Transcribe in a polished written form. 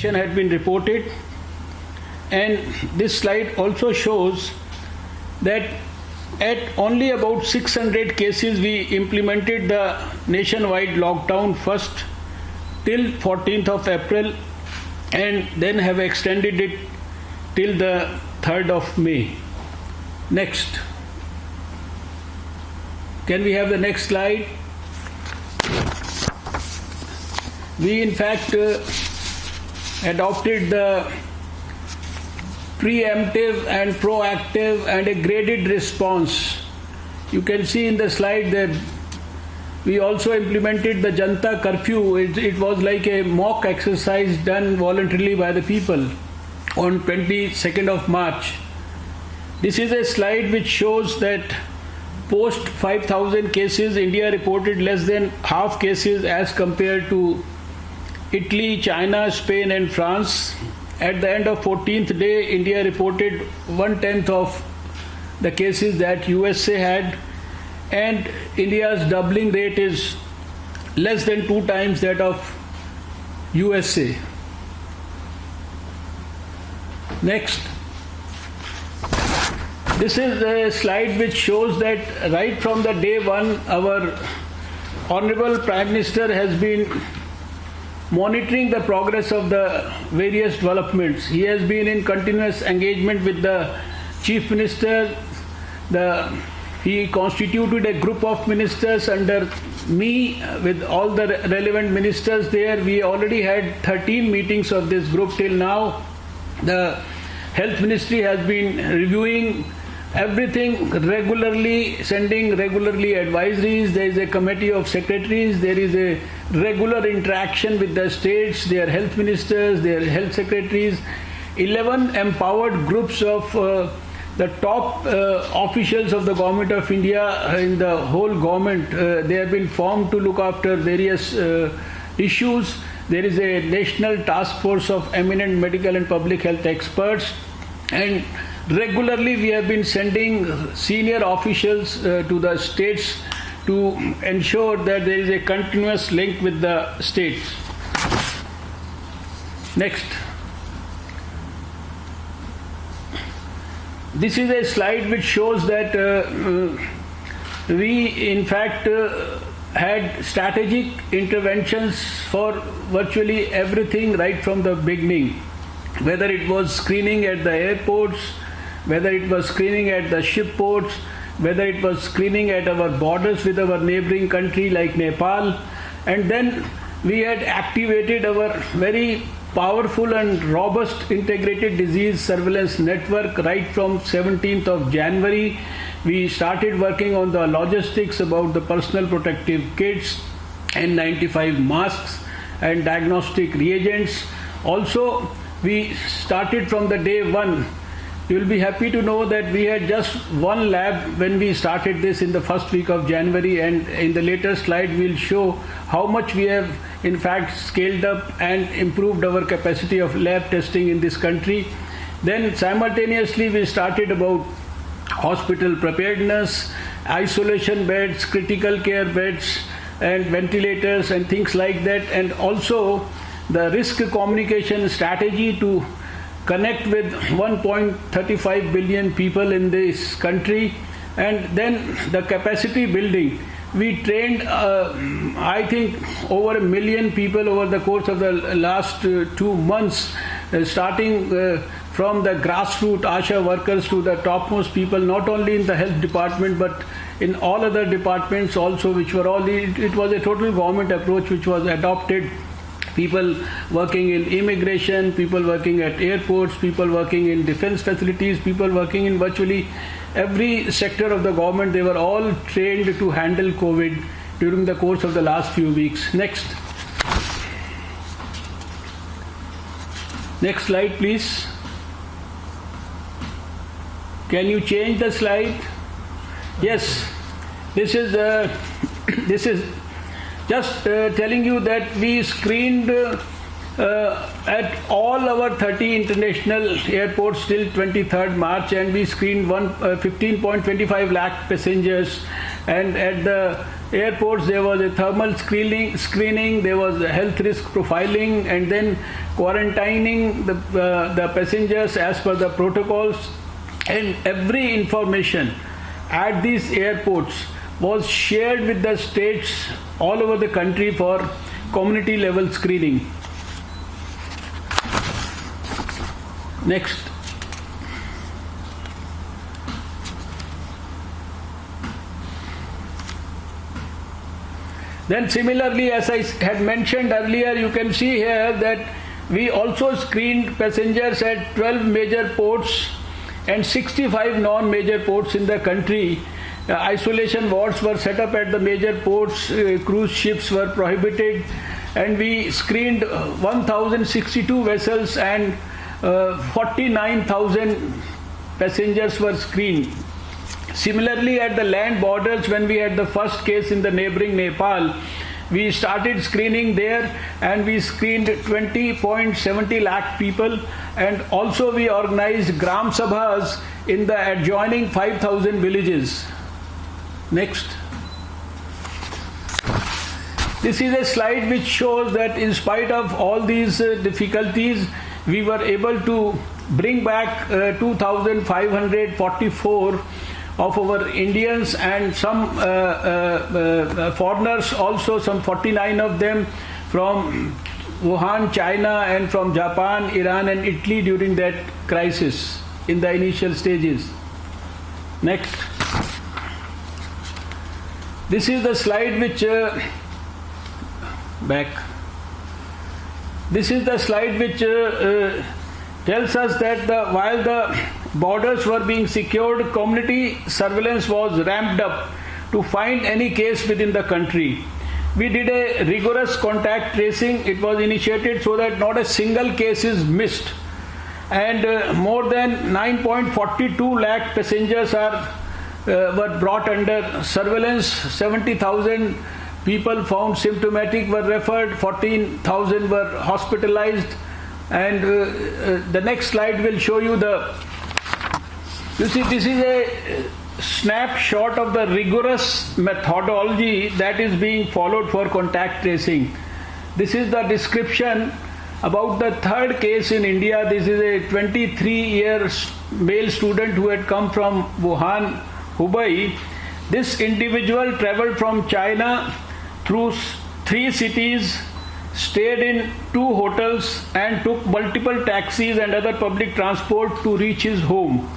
had been reported, and this slide also shows that at only about 600 cases we implemented the nationwide lockdown first till 14th of April and then have extended it till the 3rd of May. Next. Can we have the next slide? We in fact adopted the preemptive and proactive and a graded response. You can see in the slide that we also implemented the Janta curfew. It was like a mock exercise done voluntarily by the people on 22nd of March. This is a slide which shows that post 5,000 cases, India reported less than half cases as compared to Italy, China, Spain and France. At the end of 14th day, India reported 1/10 of the cases that USA had, and India's doubling rate is less than 2 times that of USA. Next. This is a slide which shows that right from the day one, our Honorable Prime Minister has been monitoring the progress of the various developments. He has been in continuous engagement with the Chief Minister. He constituted a group of ministers under me with all the relevant ministers there. We already had 13 meetings of this group till now. The Health Ministry has been reviewing everything regularly, sending regularly advisories. There is a committee of secretaries. There is a regular interaction with the states, their health ministers, their health secretaries. 11 empowered groups of the top officials of the Government of India in the whole government. They have been formed to look after various issues. There is a national task force of eminent medical and public health experts, and regularly we have been sending senior officials to the states to ensure that there is a continuous link with the states. Next. This is a slide which shows that we in fact had strategic interventions for virtually everything right from the beginning, whether it was screening at the airports, whether it was screening at the ship ports, whether it was screening at our borders with our neighboring country like Nepal. And then we had activated our very powerful and robust integrated disease surveillance network right from 17th of January. We started working on the logistics about the personal protective kits, N95 masks and diagnostic reagents. Also, we started from the day one. You will be happy to know that we had just one lab when we started this in the first week of January, and in the later slide we'll show how much we have in fact scaled up and improved our capacity of lab testing in this country. Then simultaneously we started about hospital preparedness, isolation beds, critical care beds and ventilators and things like that, and also the risk communication strategy to connect with 1.35 billion people in this country. And then the capacity building. We trained, I think, over 1 million people over the course of the last 2 months, starting from the grassroots ASHA workers to the topmost people, not only in the health department but in all other departments also, which were all, it was a total government approach which was adopted. People working in immigration, people working at airports, people working in defense facilities, people working in virtually every sector of the government. They were all trained to handle COVID during the course of the last few weeks. Next. Next slide, please. Can you change the slide? Yes. This is just telling you that we screened at all our 30 international airports till 23rd March, and we screened 15.25 lakh passengers, and at the airports there was a thermal screening, there was a health risk profiling, and then quarantining the passengers as per the protocols. And every information at these airports was shared with the states all over the country for community level screening. Next. Then similarly, as I had mentioned earlier, you can see here that we also screened passengers at 12 major ports and 65 non-major ports in the country. Isolation wards were set up at the major ports, cruise ships were prohibited, and we screened 1,062 vessels and 49,000 passengers were screened. Similarly, at the land borders, when we had the first case in the neighboring Nepal, we started screening there, and we screened 20.70 lakh people, and also we organized Gram Sabhas in the adjoining 5,000 villages. Next. This is a slide which shows that in spite of all these difficulties, we were able to bring back 2,544 of our Indians and some foreigners, also some 49 of them from Wuhan, China, and from Japan, Iran, and Italy during that crisis in the initial stages. Next. This is the slide which This is the slide which tells us that while the borders were being secured, community surveillance was ramped up to find any case within the country. We did a rigorous contact tracing. It was initiated so that not a single case is missed. And more than 9.42 lakh passengers were brought under surveillance. 70,000 people found symptomatic were referred, 14,000 were hospitalized. And the next slide will show you this is a snapshot of the rigorous methodology that is being followed for contact tracing. This is the description about the third case in India. This is a 23-year male student who had come from Wuhan, Hubei. This individual traveled from China through 3 cities, stayed in 2 hotels, and took multiple taxis and other public transport to reach his home.